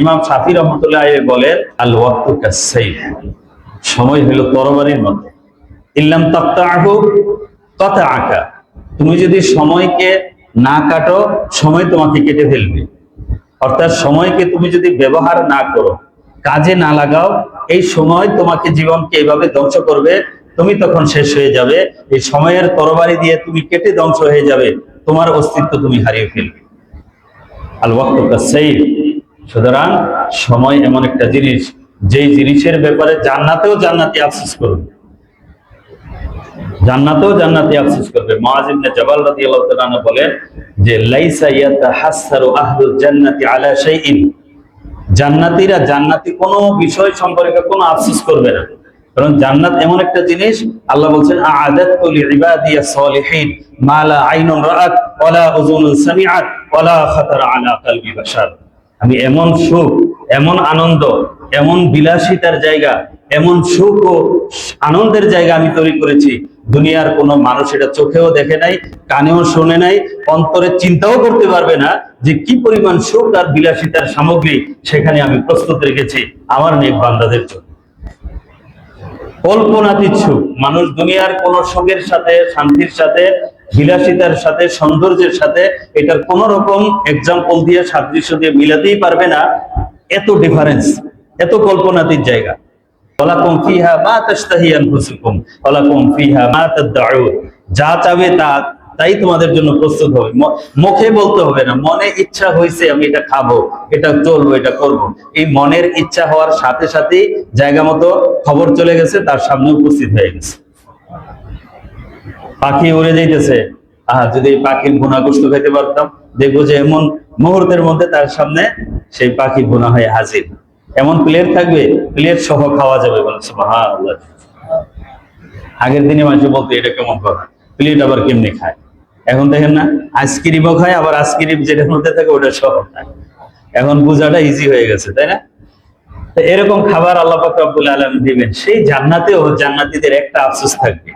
ইমাম শাফি রহমতুল্লাহ বলেন, আল ওয়াক্তু কাস-সাইফ, সময় হলো তরবারির মতো। ইল্লাম তাকতাহু কাতাআকা, তুমি যদি সময়কে না কাটো, সময় তোমাকে কেটে ফেলবে। অর্থাৎ সময়কে তুমি যদি ব্যবহার না করো, কাজে না লাগাও, এই সময় তোমাকে জীবনকে এভাবে ধ্বংস করবে, তুমি তখন শেষ হয়ে যাবে। এই সময়ের তরবারি দিয়ে তুমি কেটে ধ্বংস হয়ে যাবে, তোমার অস্তিত্ব তুমি হারিয়ে ফেলবে। আল ওয়াক্তু কাস-সাইফ, সুতরাং সময় এমন একটা জিনিস, যেই জিনিসের ব্যাপারে জান্নাতেও জান্নাতি আফসোস করবে, জান্নাতেও জান্নাতি আফসোস করবে। মুআয ইবনে জাবাল রাদিয়াল্লাহু তাআলা আনহু বলেন যে লাইসা ইয়াতাহাসসারু আহলুল জান্নাতি আলা শাইইন, জান্নাতীরা জান্নাতি কোনো বিষয় সম্পর্কে কোনো আফসোস করবে না। কারণ জান্নাত এমন একটা জিনিস, আল্লাহ বলছেন আ'আদাতু লিইবাদিয়াস সালিহিন মা লা আইনুন রাআত ওয়ালা উযুনুন সামিআত ওয়ালা খাতারা আলা কলবি বাশার। আমি এমন সুখ, এমন আনন্দ, এমন বিলাসিতার জায়গা, এমন সুখ ও আনন্দের জায়গা আমি তৈরি করেছি, দুনিয়ার কোনো মানুষ এটা চোখেও দেখে নাই, কানেও শোনে নাই, অন্তরে চিন্তাও করতে পারবে না যে কি পরিমাণ সুখ আর বিলাসিতার সামগ্রী সেখানে আমি প্রস্তুত রেখেছি আমার নেক বান্দাদের জন্য। কল্পনাতীত সুখ, মানুষ দুনিয়ার কোন সুখের সাথে, শান্তির সাথে, বিলাসিতার সাথে, সৌন্দর্যের সাথে এটার কোন রকম এক্সাম্পল দিয়ে, সাদৃশ্য দিয়ে মিলাতেই পারবে না। এত ডিফারেন্স, এত কল্পনাতীত জায়গা। ওয়ালাকুম ফিহা মা তাশতাহি আনফুসুকুম ওয়ালাকুম ফিহা মা তাদউন, যা চাবে তাই তোমাদের জন্য প্রস্তুত হবে। মুখে বলতে হবে না, মনে ইচ্ছা হয়েছে আমি এটা খাবো, এটা চলবো, এটা করব। এই মনের ইচ্ছা হওয়ার সাথে সাথেই জায়গা মতো খবর চলে গেছে, তার সামনে উপস্থিত হয়ে গেছে। পাখি উড়ে যাইতেছে, যদি এই পাখির ভুনা গোশত খেতে পারতাম, দেখবো যে এমন মুহূর্তের মধ্যে তার সামনে সেই পাখি ভুনা হয়ে হাজির। এমন প্লেট থাকবে, প্লেট সহ খাওয়া যাবে। বলে সুবহানাল্লাহ। আগের দিনে মানুষ বলতো এটা কেমন কথা, প্লেট আবার কেমনি খায়। এখন দেখেন না, আইসক্রিমও খায়, আবার আইসক্রিম যেটার মধ্যে থাকে ওটা সহ খায়। এখন বোঝাটা ইজি হয়ে গেছে, তাই না? তো এরকম খাবার আল্লাহ পাক রব্বুল আলামিন দিবেন। সেই জান্নাতেও জান্নাতীদের একটা আফসোস থাকবে,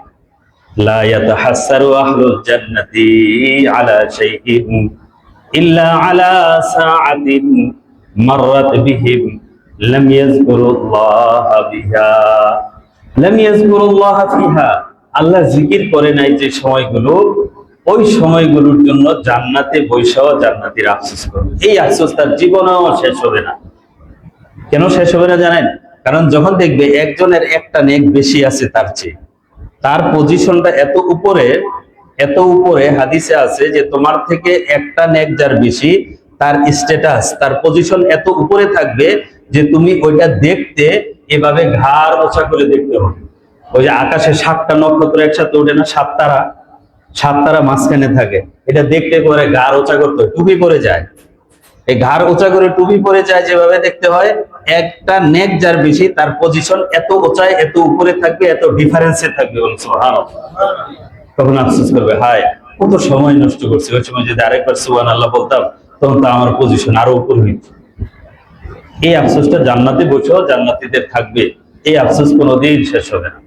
লা ইয়াতাহাসসারু আহলুল জান্নাতি আলা শাইইন ইল্লা আলা সাআতিন মাররাত বিহিম লাম ইয়াযকুরুল্লাহ বিহা লাম ইয়াযকুরুল্লাহ ফিহা। আল্লাহ জিকির করে নাই যে সময়গুলো, ওই সময়গুলোর জন্য জান্নাতে বৈশাও জান্নাতীর আফসোস করবে। এই আফসোস তার জীবনেও শেষ হবে না। কেন শেষ হবে না জানেন? কারণ যখন দেখবে একজনের একটা নেক বেশি আছে তার চেয়ে, তার পজিশনটা এত উপরে, এত উপরে, হাদিসে আছে যে তোমার থেকে একটা নেক যার বেশি, তার স্ট্যাটাস, তার পজিশন এত উপরে থাকবে যে তুমি ওইটা দেখতে এভাবে ঘাড় ওচা করে দেখতে হবে। ওই যে আকাশে 7টা নক্ষত্র একসাথে ওঠে না, 7 তারা, 7 তারা মাঝখানে থাকে, এটা দেখতে করে ঘাড় ওচা করতে হয়, টুপি পরে যায়। এই ঘাড় ওচা করে টুপি পরে যায়, যেভাবে দেখতে হয়, একটা নেক যার বেশি তার পজিশন এত উঁচায়, এত উপরে থাকবে, এত ডিফারেন্সে থাকবে। সুবহানাল্লাহ। তখন আফসোস করবে, হায় কত সময় নষ্ট করছে, ওই সময় যদি আরেকবার সুবহানাল্লাহ বলতাম তখন তো আমার পজিশন আরো উপর হইত। এই আফসোসটা জান্নাতে বসেও জান্নাতীদের থাকবে, এই আফসোস কোনোদিন শেষ হবে না।